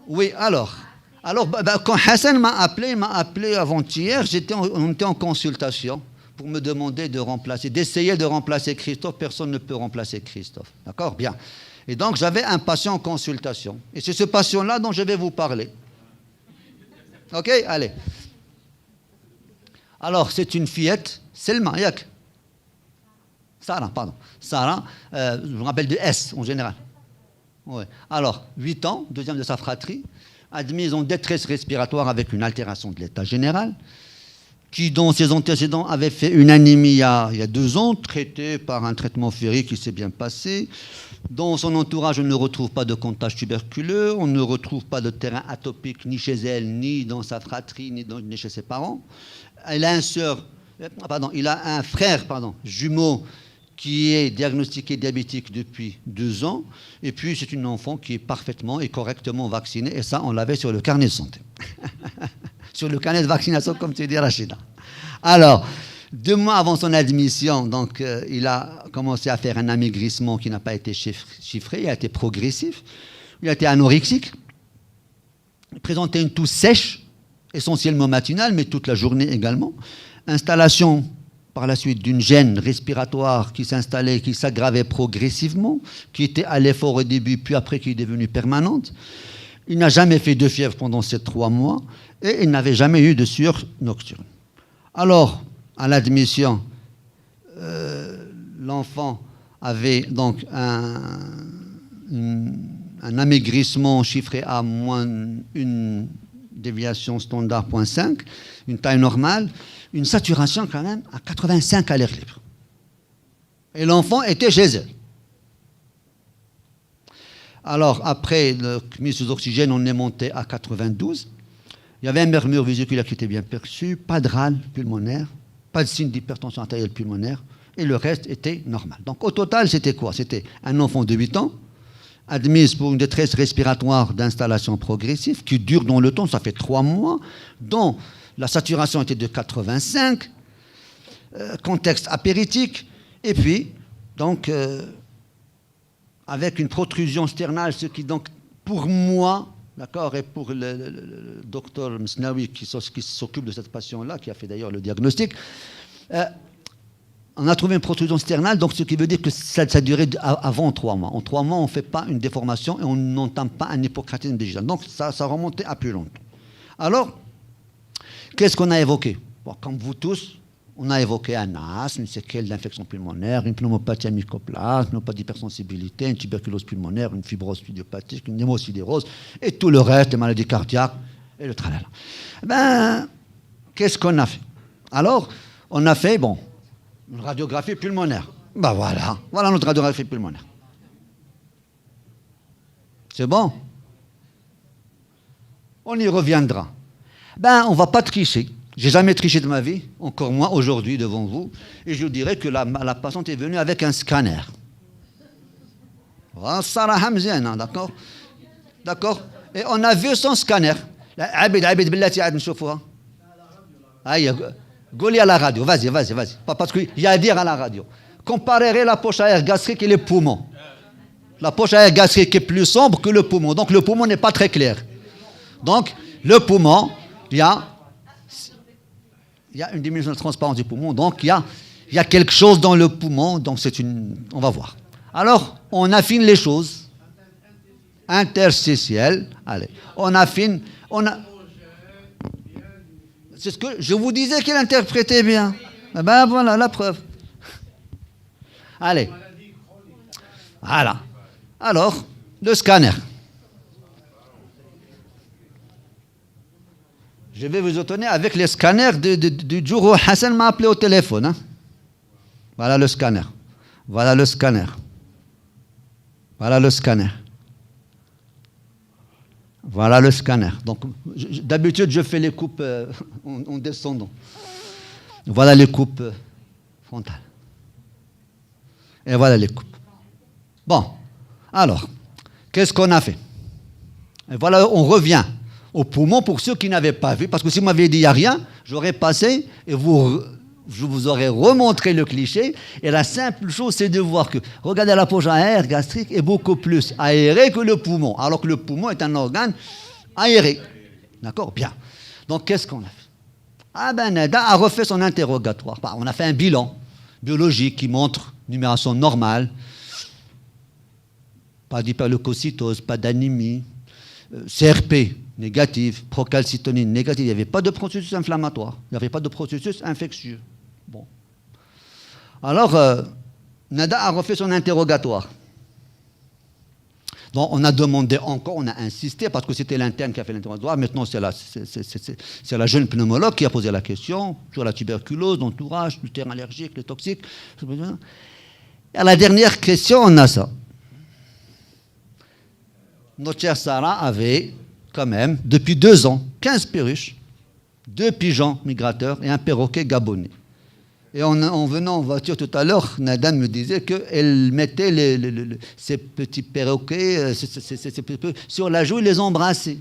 Oui, quand Hassan il m'a appelé avant-hier, on était en consultation pour me demander d'essayer de remplacer Christophe. Personne ne peut remplacer Christophe. D'accord? Bien. Et donc, j'avais un patient en consultation. Et c'est ce patient-là dont je vais vous parler. OK? Allez. Alors, c'est une fillette, Selma, yak. Sarah, pardon. Sarah, je me rappelle de S en général. Ouais. Alors, 8 ans, deuxième de sa fratrie, admise en détresse respiratoire avec une altération de l'état général, qui, dont ses antécédents avaient fait une anémie il y a 2 ans, traitée par un traitement ferrique qui s'est bien passé. Dans son entourage, on ne retrouve pas de contagion tuberculeux, on ne retrouve pas de terrain atopique ni chez elle, ni dans sa fratrie, ni chez ses parents. Il a un frère jumeau qui est diagnostiqué diabétique depuis 2 ans. Et puis, c'est une enfant qui est parfaitement et correctement vaccinée. Et ça, on l'avait sur le carnet de santé. Sur le carnet de vaccination, comme tu dis, Rachida. Alors, 2 mois avant son admission, donc, il a commencé à faire un amaigrissement qui n'a pas été chiffré. Il a été progressif. Il a été anorexique. Il présentait une toux sèche, essentiellement matinale, mais toute la journée également. Installation par la suite d'une gêne respiratoire qui s'installait, qui s'aggravait progressivement, qui était à l'effort au début, puis après qui est devenue permanente. Il n'a jamais fait de fièvre pendant ces 3 mois et il n'avait jamais eu de sueur nocturne. Alors, à l'admission, l'enfant avait donc un amaigrissement chiffré à moins une déviation standard 0.5, une taille normale, une saturation quand même à 85 à l'air libre. Et l'enfant était chez elle. Alors, après le mise sous oxygène, on est monté à 92. Il y avait un murmure vésiculaire qui était bien perçu, pas de râle pulmonaire, pas de signe d'hypertension artérielle pulmonaire, et le reste était normal. Donc, au total, c'était quoi? C'était un enfant de 8 ans, admise pour une détresse respiratoire d'installation progressive, qui dure dans le temps, ça fait 3 mois, dont la saturation était de 85, contexte apéritique, et puis, donc, avec une protrusion sternale, ce qui, donc, pour moi, d'accord, et pour le docteur Msnawi, qui s'occupe de cette patient-là, qui a fait d'ailleurs le diagnostic, on a trouvé une protrusion sternale, donc ce qui veut dire que ça durait avant 3 mois. En 3 mois, on ne fait pas une déformation et on n'entame pas un hypocratisme digital. Donc, ça remontait à plus longtemps. Alors, qu'est-ce qu'on a évoqué? Bon, comme vous tous, on a évoqué un asthme, une séquelle d'infection pulmonaire, une pneumopathie à mycoplasme, une pneumopathie d'hypersensibilité, une tuberculose pulmonaire, une fibrose idiopathique, une hémosidérose, et tout le reste, les maladies cardiaques, et le tralala. Qu'est-ce qu'on a fait? Alors, on a fait, une radiographie pulmonaire. Voilà notre radiographie pulmonaire. C'est bon? On y reviendra. On ne va pas tricher. J'ai jamais triché de ma vie, encore moins aujourd'hui devant vous. Et je vous dirais que la patiente est venue avec un scanner. Sarah Hamzian, d'accord? D'accord? Et on a vu son scanner. Abid billati ad nshoufoha. Goli à la radio, vas-y. Parce qu'il y a à dire à la radio. Comparez la poche à air gastrique et les poumons. La poche à air gastrique est plus sombre que le poumon. Donc le poumon n'est pas très clair. Donc le poumon, il y a une diminution de transparence du poumon. Donc il y a quelque chose dans le poumon. Donc on va voir. Alors on affine les choses. Interstitielles. Allez, on affine. C'est ce que je vous disais qu'il interprétait bien. Voilà la preuve. Allez. Voilà. Alors, le scanner. Je vais vous étonner avec les scanners du jour où Hassan m'a appelé au téléphone. Hein. Voilà le scanner. Voilà le scanner. Voilà le scanner. Voilà le scanner. Donc, d'habitude, je fais les coupes en descendant. Voilà les coupes frontales. Et voilà les coupes. Bon, alors, qu'est-ce qu'on a fait? Et voilà, on revient au poumon pour ceux qui n'avaient pas vu, parce que si vous m'aviez dit il n'y a rien, j'aurais passé et je vous aurais remontré le cliché. Et la simple chose, c'est de voir que, regardez, la poche à air gastrique est beaucoup plus aérée que le poumon, alors que le poumon est un organe aéré. D'accord? Bien. Donc, qu'est-ce qu'on a fait? Ah ben, Nada a refait son interrogatoire. On a fait un bilan biologique qui montre numération normale, pas d'hyperleucocytose, pas d'anémie, CRP négative, procalcitonine négative. Il n'y avait pas de processus inflammatoire, il n'y avait pas de processus infectieux. Bon. Alors, Nada a refait son interrogatoire. Donc, on a demandé encore, on a insisté, parce que c'était l'interne qui a fait l'interrogatoire. Maintenant, c'est la jeune pneumologue qui a posé la question sur la tuberculose, l'entourage, le terrain allergique, les toxiques. Et à la dernière question, on a ça. Notre chère Sarah avait, quand même, depuis 2 ans, 15 perruches, 2 pigeons migrateurs et un perroquet gabonais. Et en venant en voiture tout à l'heure, Nadan me disait qu'elle mettait ces petits perroquets sur la joue et les embrassait.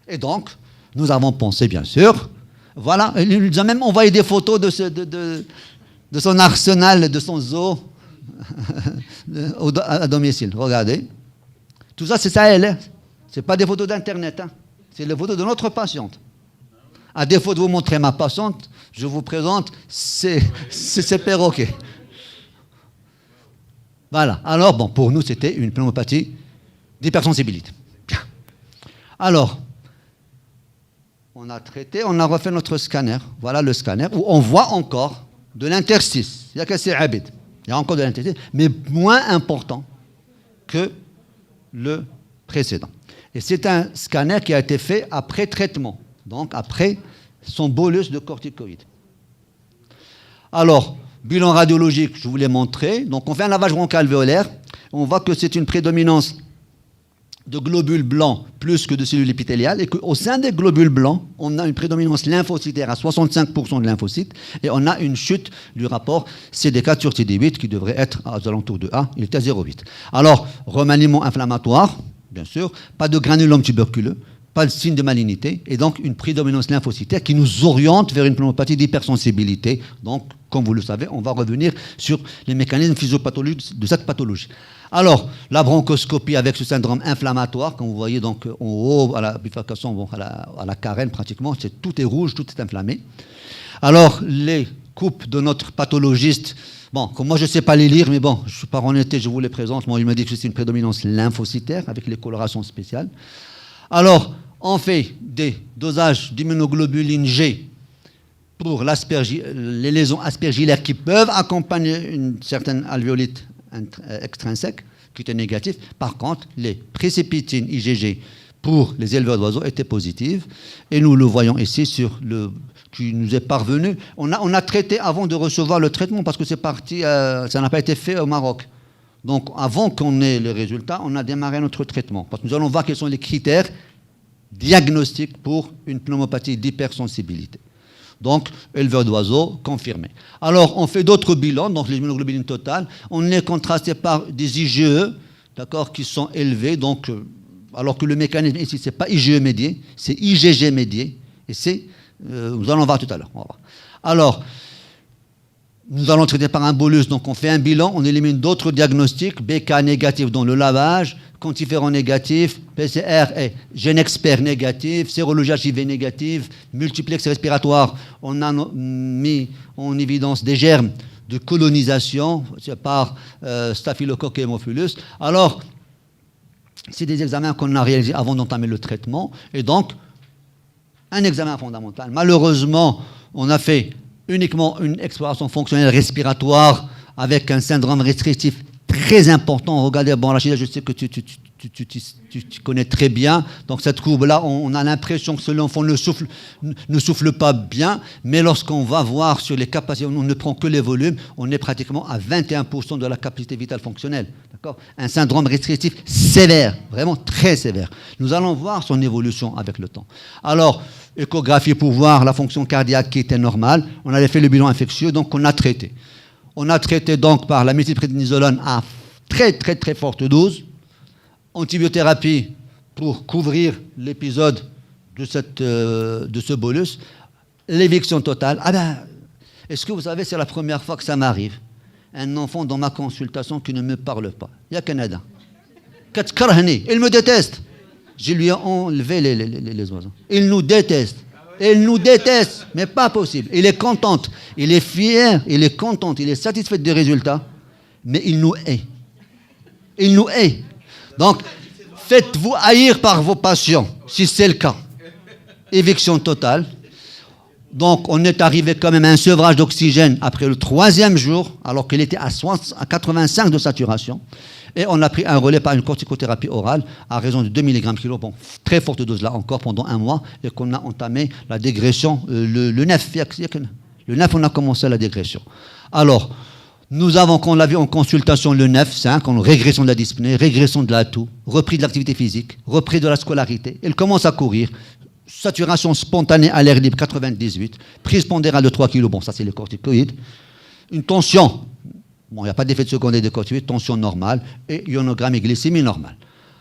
Et donc, nous avons pensé, bien sûr, voilà, il nous a même envoyé des photos de son arsenal, de son zoo à domicile. Regardez. Tout ça, c'est ça, elle. Ce n'est pas des photos d'Internet. Hein. C'est les photos de notre patiente. À défaut de vous montrer ma patiente, je vous présente ces perroquets. Voilà. Alors, bon, pour nous, c'était une pneumopathie d'hypersensibilité. Bien. Alors, on a traité, on a refait notre scanner. Voilà le scanner, où on voit encore de l'interstice. Il y a que c'est Abid. Il y a encore de l'interstice, mais moins important que le précédent. Et c'est un scanner qui a été fait après traitement. Donc, après son bolus de corticoïdes. Alors, bilan radiologique, je vous l'ai montré. Donc, on fait un lavage broncho-alvéolaire. On voit que c'est une prédominance de globules blancs plus que de cellules épithéliales et qu'au sein des globules blancs, on a une prédominance lymphocytaire à 65% de lymphocytes et on a une chute du rapport CD4 sur CD8 qui devrait être aux alentours de 1. Il était à 0,8. Alors, remaniement inflammatoire, bien sûr, pas de granulome tuberculeux, pas de signe de malignité, et donc une prédominance lymphocytaire qui nous oriente vers une pneumopathie d'hypersensibilité. Donc, comme vous le savez, on va revenir sur les mécanismes physiopathologiques de cette pathologie. Alors, la bronchoscopie avec ce syndrome inflammatoire, comme vous voyez donc en haut, à la bifurcation, bon, à la carène pratiquement, tout est rouge, tout est inflammé. Alors, les coupes de notre pathologiste, bon, comme moi je ne sais pas les lire, mais bon, par honnêteté, je vous les présente. Moi, il me dit que c'est une prédominance lymphocytaire avec les colorations spéciales. Alors, on fait des dosages d'immunoglobuline G pour les lésions aspergillaires qui peuvent accompagner une certaine alvéolite extrinsèque, qui était négative. Par contre, les précipitines IgG pour les éleveurs d'oiseaux étaient positives. Et nous le voyons ici sur le qui nous est parvenu. On a traité avant de recevoir le traitement parce que c'est parti, ça n'a pas été fait au Maroc. Donc, avant qu'on ait les résultats, on a démarré notre traitement. Parce que nous allons voir quels sont les critères diagnostiques pour une pneumopathie d'hypersensibilité. Donc, éleveur d'oiseaux, confirmé. Alors, on fait d'autres bilans, donc l'immunoglobulines totale. On est contrasté par des IgE, d'accord, qui sont élevés. Donc, alors que le mécanisme ici, ce n'est pas IgE médié, c'est IgG médié. Et nous allons voir tout à l'heure. Alors, nous allons traiter par un bolus, donc on fait un bilan, on élimine d'autres diagnostics, BK négatif dans le lavage, quantiférant négatif, PCR et GèneXpert négatif, sérologie HIV négative, multiplex respiratoire, on a mis en évidence des germes de colonisation par Staphylococcus haemophilus. Alors, c'est des examens qu'on a réalisés avant d'entamer le traitement, et donc, un examen fondamental. Malheureusement, on a fait uniquement une exploration fonctionnelle respiratoire avec un syndrome restrictif très important. Regardez, bon, Rachida, je sais que tu connais très bien. Donc, cette courbe-là, on a l'impression que l'enfant ne souffle pas bien, mais lorsqu'on va voir sur les capacités, on ne prend que les volumes, on est pratiquement à 21% de la capacité vitale fonctionnelle. D'accord ? Un syndrome restrictif sévère, vraiment très sévère. Nous allons voir son évolution avec le temps. Alors, échographie pour voir la fonction cardiaque qui était normale. On avait fait le bilan infectieux, donc on a traité. On a traité donc par la méthylprédnisolone à très très très forte dose, antibiothérapie pour couvrir l'épisode de ce bolus, l'éviction totale. Ah ben, est-ce que vous savez, c'est la première fois que ça m'arrive. Un enfant dans ma consultation qui ne me parle pas. Il y a Canada. Il me déteste. Je lui ai enlevé les oiseaux. Il nous déteste. Il nous déteste, mais pas possible. Il est content, il est fier, il est content, il est satisfait des résultats, mais il nous hait. Il nous hait. Donc, faites-vous haïr par vos patients, si c'est le cas. Éviction totale. Donc, on est arrivé quand même à un sevrage d'oxygène après le 3e jour, alors qu'il était à 85 de saturation. Et on a pris un relais par une corticothérapie orale à raison de 2 mg kg. Bon, très forte dose là encore pendant 1 mois. Et qu'on a entamé la dégression le 9. Le 9, on a commencé la dégression. Alors, nous avons, qu'on l'a vu en consultation le 9-5, en régression de la dyspnée, régression de l'atout, repris de l'activité physique, repris de la scolarité. Il commence à courir. Saturation spontanée à l'air libre 98. Prise pondérale de 3 kg. Bon, ça c'est les corticoïdes. Une tension. Bon, il n'y a pas d'effet de secondaire de corticoïdes, tension normale et ionogramme et glycémie normale.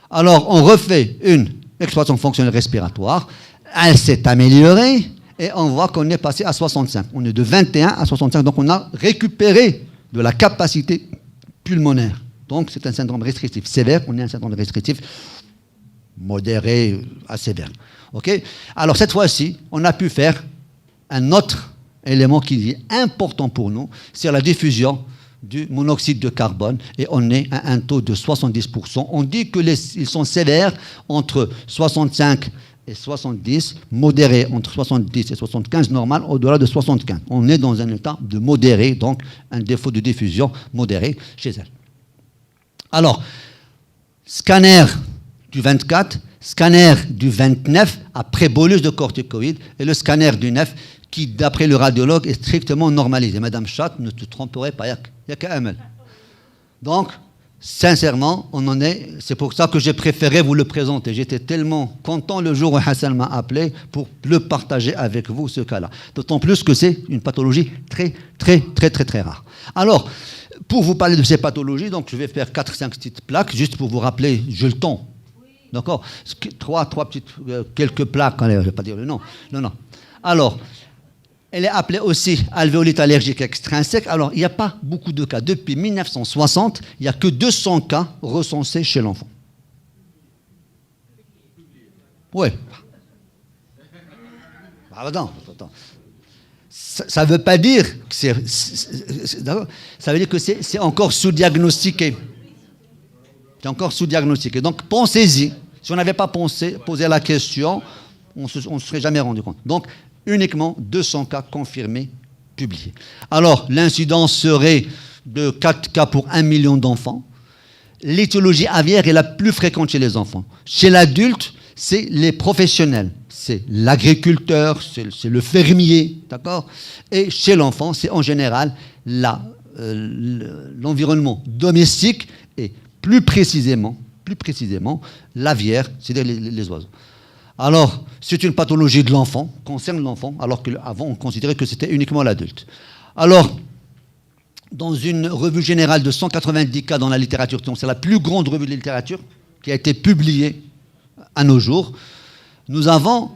Alors, on refait une exploitation fonctionnelle respiratoire. Elle s'est améliorée et on voit qu'on est passé à 65. On est de 21 à 65, donc on a récupéré de la capacité pulmonaire. Donc, c'est un syndrome restrictif sévère. On est un syndrome restrictif modéré à sévère. OK ? Alors, cette fois-ci, on a pu faire un autre élément qui est important pour nous, c'est la diffusion du monoxyde de carbone et on est à un taux de 70%. On dit qu'ils sont sévères entre 65 et 70, modérés entre 70 et 75, normal au-delà de 75. On est dans un état de modéré, donc un défaut de diffusion modéré chez elle. Alors, scanner du 24, scanner du 29 après bolus de corticoïdes et le scanner du 9 qui, d'après le radiologue, est strictement normalisé. Madame Chat, ne te tromperai pas, il n'y a qu'à Amel. Donc, sincèrement, on en est. C'est pour ça que j'ai préféré vous le présenter. J'étais tellement content le jour où Hassan m'a appelé pour le partager avec vous, ce cas-là. D'autant plus que c'est une pathologie très, très, très, très, très rare. Alors, pour vous parler de ces pathologies, donc je vais faire 4-5 petites plaques, juste pour vous rappeler, j'ai le temps. D'accord ? Trois petites, quelques plaques, allez, je ne vais pas dire le nom. Non. Alors, elle est appelée aussi alvéolite allergique extrinsèque. Alors, il n'y a pas beaucoup de cas. Depuis 1960, il n'y a que 200 cas recensés chez l'enfant. Oui. Attends. Ça ne veut pas dire que ça veut dire que c'est encore sous-diagnostiqué. C'est encore sous-diagnostiqué. Donc, pensez-y. Si on n'avait pas posé la question, on ne se serait jamais rendu compte. Donc, uniquement 200 cas confirmés, publiés. Alors, l'incidence serait de 4 cas pour 1 million d'enfants. L'étiologie aviaire est la plus fréquente chez les enfants. Chez l'adulte, c'est les professionnels. C'est l'agriculteur, c'est le fermier, d'accord ? Et chez l'enfant, c'est en général l'environnement domestique et plus précisément l'aviaire, c'est-à-dire les oiseaux. Alors, c'est une pathologie de l'enfant, concerne l'enfant, alors qu'avant, on considérait que c'était uniquement l'adulte. Alors, dans une revue générale de 190 cas dans la littérature, donc c'est la plus grande revue de littérature qui a été publiée à nos jours, nous avons,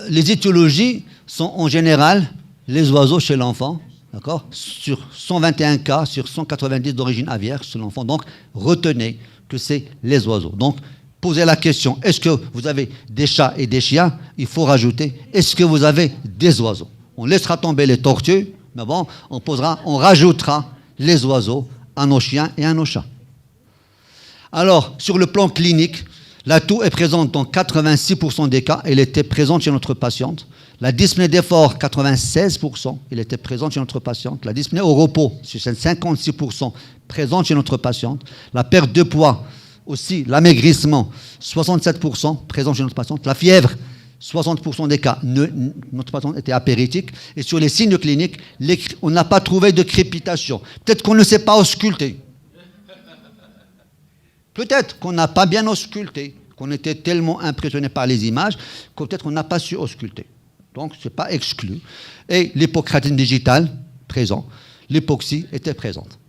les étiologies sont en général les oiseaux chez l'enfant, d'accord ? Sur 121 cas, sur 190 d'origine aviaire chez l'enfant, donc retenez que c'est les oiseaux. Donc, posez la question, est-ce que vous avez des chats et des chiens ? Il faut rajouter, est-ce que vous avez des oiseaux ? On laissera tomber les tortues, mais bon, on rajoutera les oiseaux à nos chiens et à nos chats. Alors, sur le plan clinique, la toux est présente dans 86% des cas, elle était présente chez notre patiente. La dyspnée d'effort, 96%, elle était présente chez notre patiente. La dyspnée au repos, c'est 56% présente chez notre patiente. La perte de poids, aussi, l'amaigrissement, 67% présent chez notre patiente. La fièvre, 60% des cas, notre patiente était apéritique. Et sur les signes cliniques, on n'a pas trouvé de crépitation. Peut-être qu'on ne sait pas ausculter. Peut-être qu'on n'a pas bien ausculté, qu'on était tellement impressionné par les images, que peut-être qu'on n'a pas su ausculter. Donc, ce n'est pas exclu. Et l'hypocréatine digitale, présent. L'hypoxie était présente.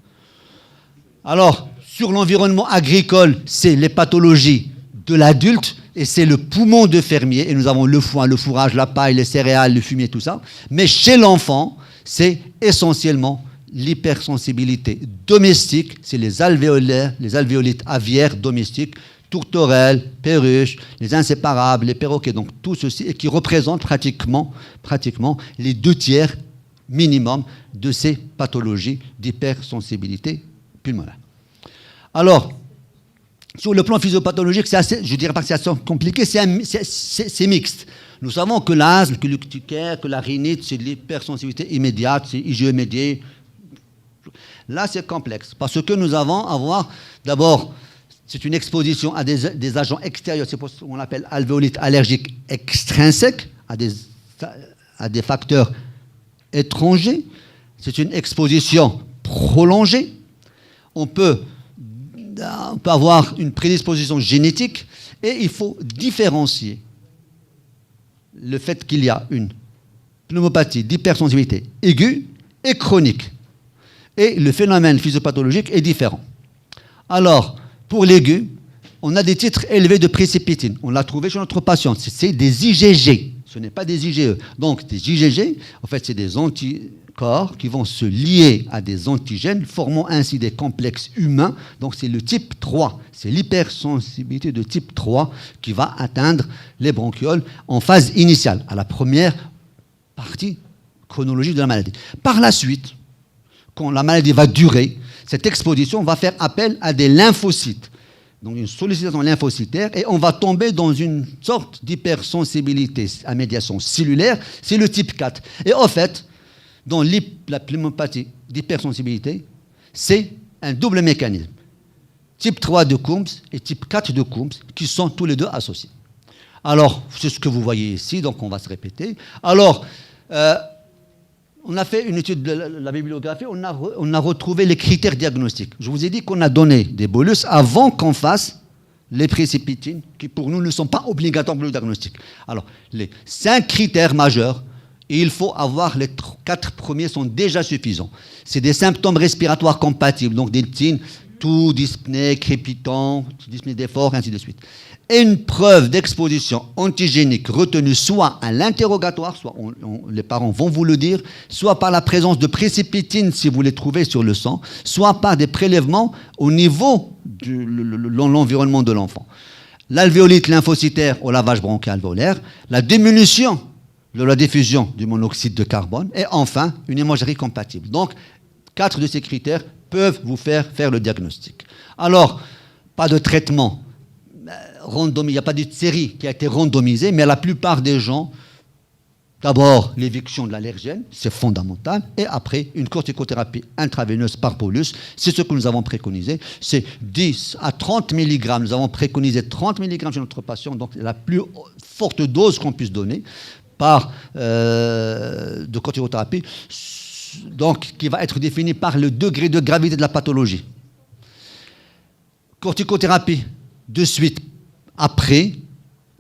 Alors, sur l'environnement agricole, c'est les pathologies de l'adulte et c'est le poumon de fermier. Et nous avons le foin, le fourrage, la paille, les céréales, le fumier, tout ça. Mais chez l'enfant, c'est essentiellement l'hypersensibilité domestique. C'est les alvéolaires, les alvéolites aviaires domestiques. tourterelles, perruches, les inséparables, les perroquets, donc tout ceci, et qui représente pratiquement les 2/3 minimum de ces pathologies d'hypersensibilité pulmonaire. Alors, sur le plan physiopathologique, c'est assez, je dirais pas que c'est assez compliqué, c'est mixte. Nous savons que l'asthme, que l'urticaire, que la rhinite, c'est de l'hypersensibilité immédiate, c'est IgE médié. Là, c'est complexe, parce que nous avons à voir, d'abord, c'est une exposition à des agents extérieurs, c'est ce qu'on appelle alvéolite allergique extrinsèque, à des facteurs étrangers. C'est une exposition prolongée. On peut avoir une prédisposition génétique et il faut différencier le fait qu'il y a une pneumopathie d'hypersensibilité aiguë et chronique. Et le phénomène physiopathologique est différent. Alors, pour l'aigu, on a des titres élevés de précipitine. On l'a trouvé chez notre patient. C'est des IgG. Ce n'est pas des IgE. Donc, des IgG, en fait, c'est des anticorps qui vont se lier à des antigènes, formant ainsi des complexes humains. Donc, c'est le type 3. C'est l'hypersensibilité de type 3 qui va atteindre les bronchioles en phase initiale, à la première partie chronologique de la maladie. Par la suite, quand la maladie va durer, cette exposition va faire appel à des lymphocytes. Donc une sollicitation lymphocytaire, et on va tomber dans une sorte d'hypersensibilité à médiation cellulaire, c'est le type 4. Et en fait, dans la pneumopathie d'hypersensibilité, c'est un double mécanisme. Type 3 de Coombs et type 4 de Coombs, qui sont tous les deux associés. Alors, c'est ce que vous voyez ici, donc on va se répéter. Alors, on a fait une étude de la bibliographie, on a retrouvé les critères diagnostiques. Je vous ai dit qu'on a donné des bolus avant qu'on fasse les précipitines, qui pour nous ne sont pas obligatoires pour le diagnostic. Alors, les 5 critères majeurs, il faut avoir les 4 premiers sont déjà suffisants. C'est des symptômes respiratoires compatibles, donc des signes, toux, dyspnée, crépitant, dyspnée d'effort, ainsi de suite. Et une preuve d'exposition antigénique retenue soit à l'interrogatoire, soit les parents vont vous le dire, soit par la présence de précipitines si vous les trouvez sur le sang, soit par des prélèvements au niveau de l'environnement de l'enfant. L'alvéolite lymphocytaire au lavage broncho-alvéolaire, la diminution de la diffusion du monoxyde de carbone, et enfin une imagerie compatible. Donc, 4 de ces critères peuvent vous faire le diagnostic. Alors, pas de traitement il n'y a pas de série qui a été randomisée, mais la plupart des gens, d'abord l'éviction de l'allergène, c'est fondamental, et après une corticothérapie intraveineuse par bolus, c'est ce que nous avons préconisé, c'est 10 à 30 mg, nous avons préconisé 30 mg chez notre patient, donc la plus forte dose qu'on puisse donner de corticothérapie, donc qui va être définie par le degré de gravité de la pathologie. Corticothérapie de suite après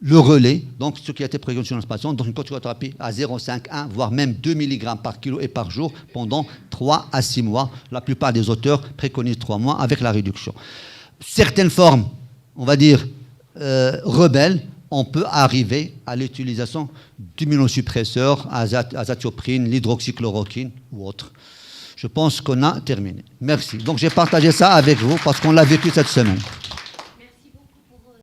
le relais, donc ce qui a été préconisé chez notre patient, donc une corticothérapie à 0,5, 1, voire même 2 mg par kilo et par jour pendant 3 à 6 mois. La plupart des auteurs préconisent 3 mois avec la réduction. Certaines formes, on va dire, rebelles, on peut arriver à l'utilisation d'immunosuppresseurs, azatioprine, l'hydroxychloroquine ou autre. Je pense qu'on a terminé. Merci. Donc j'ai partagé ça avec vous parce qu'on l'a vécu cette semaine.